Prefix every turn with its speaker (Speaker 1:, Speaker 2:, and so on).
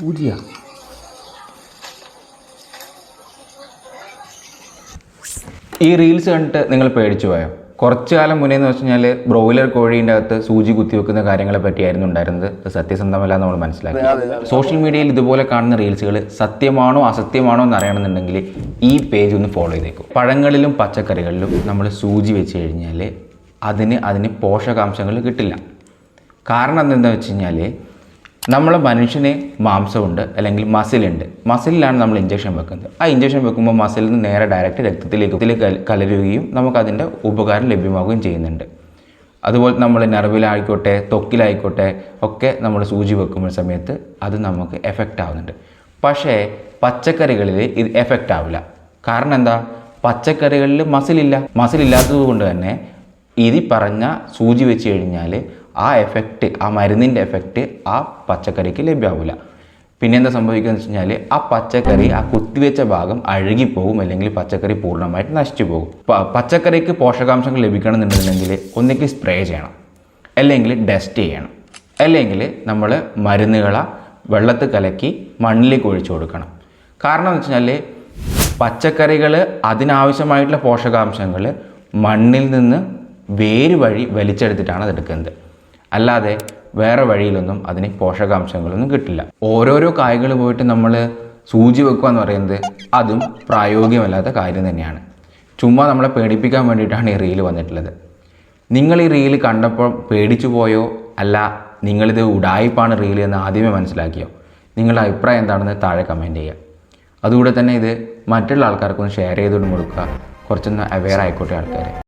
Speaker 1: സൂചിയാ ഈ റീൽസ് കണ്ടിട്ട് നിങ്ങൾ പേടിച്ചു പോയോ? കുറച്ചു കാലം മുന്നേ എന്ന് വെച്ച് കഴിഞ്ഞാൽ ബ്രോയിലർ കോഴീൻ്റെ അകത്ത് സൂചി കുത്തിവെക്കുന്ന കാര്യങ്ങളെ പറ്റിയായിരുന്നു ഉണ്ടായിരുന്നത്. സത്യസന്ധമല്ല നമ്മൾ മനസ്സിലാക്കി. സോഷ്യൽ മീഡിയയിൽ ഇതുപോലെ കാണുന്ന റീൽസുകൾ സത്യമാണോ അസത്യമാണോ എന്ന് അറിയണമെന്നുണ്ടെങ്കിൽ ഈ പേജ് ഒന്ന് ഫോളോ ചെയ്തേക്കും. പഴങ്ങളിലും പച്ചക്കറികളിലും നമ്മൾ സൂചി വെച്ച് കഴിഞ്ഞാൽ അതിന് പോഷകാംശങ്ങൾ കിട്ടില്ല. കാരണം എന്താണെന്ന് വെച്ച് കഴിഞ്ഞാൽ നമ്മളെ മനുഷ്യന് മാംസമുണ്ട്, അല്ലെങ്കിൽ മസിലുണ്ട്. മസിലിലാണ് നമ്മൾ ഇഞ്ചക്ഷൻ വെക്കുന്നത്. ആ ഇഞ്ചക്ഷൻ വെക്കുമ്പോൾ മസിലിൽ നിന്ന് നേരെ ഡയറക്റ്റ് രക്തത്തിലേക്ക് കലരുകയും നമുക്കതിൻ്റെ ഉപകാരം ലഭ്യമാവുകയും ചെയ്യുന്നുണ്ട്. അതുപോലെ നമ്മൾ നെർവിലായിക്കോട്ടെ ത്വക്കിലായിക്കോട്ടെ ഒക്കെ നമ്മൾ സൂചി വെക്കുന്ന സമയത്ത് അത് നമുക്ക് എഫക്റ്റ് ആവുന്നുണ്ട്. പക്ഷേ പച്ചക്കറികളിൽ ഇത് എഫക്റ്റ് ആവില്ല. കാരണം എന്താ? പച്ചക്കറികളിൽ മസിലില്ലാത്തത് കൊണ്ട് തന്നെ ഇത് പറഞ്ഞ സൂചി വെച്ച് കഴിഞ്ഞാൽ ആ എഫക്റ്റ്, ആ മരുന്നിൻ്റെ എഫക്റ്റ് ആ പച്ചക്കറിക്ക് ലഭ്യമാവില്ല. പിന്നെ എന്താ സംഭവിക്കുക എന്ന് വെച്ച് കഴിഞ്ഞാൽ ആ പച്ചക്കറി, ആ കുത്തിവെച്ച ഭാഗം അഴുകിപ്പോകും, അല്ലെങ്കിൽ പച്ചക്കറി പൂർണ്ണമായിട്ട് നശിച്ചു പോകും. പച്ചക്കറിക്ക് പോഷകാംശങ്ങൾ ലഭിക്കണമെന്നുണ്ടെങ്കിൽ ഒന്നിക്ക് സ്പ്രേ ചെയ്യണം, അല്ലെങ്കിൽ ഡസ്റ്റ് ചെയ്യണം, അല്ലെങ്കിൽ നമ്മൾ മരുന്നുകളെ വെള്ളത്തിൽ കലക്കി മണ്ണിലേക്ക് ഒഴിച്ചു കൊടുക്കണം. കാരണം എന്ന് വെച്ച് കഴിഞ്ഞാൽ പച്ചക്കറികൾ അതിനാവശ്യമായിട്ടുള്ള പോഷകാംശങ്ങൾ മണ്ണിൽ നിന്ന് വേര് വഴി വലിച്ചെടുത്തിട്ടാണ് അതെടുക്കുന്നത്. അല്ലാതെ വേറെ വഴിയിലൊന്നും അതിന് പോഷകാംശങ്ങളൊന്നും കിട്ടില്ല. ഓരോരോ കായ്കൾ പോയിട്ട് നമ്മൾ സൂചി വെക്കുക എന്ന് പറയുന്നത് അതും പ്രായോഗികമല്ലാത്ത കാര്യം തന്നെയാണ്. ചുമ്മാ നമ്മളെ പേടിപ്പിക്കാൻ വേണ്ടിയിട്ടാണ് ഈ റീല് വന്നിട്ടുള്ളത്. നിങ്ങൾ ഈ റീല് കണ്ടപ്പോൾ പേടിച്ചു പോയോ, അല്ല നിങ്ങളിത് ഉഡായിപ്പാണ് റീല് എന്ന് ആദ്യമേ മനസ്സിലാക്കിയോ? നിങ്ങളുടെ അഭിപ്രായം എന്താണെന്ന് താഴെ കമൻറ്റ് ചെയ്യുക. അതുകൂടെ തന്നെ ഇത് മറ്റുള്ള ആൾക്കാർക്കൊന്ന് ഷെയർ ചെയ്തുകൊണ്ട് കൊടുക്കുക. കുറച്ചൊന്ന് അവെയർ ആയിക്കോട്ടെ ആൾക്കാർ.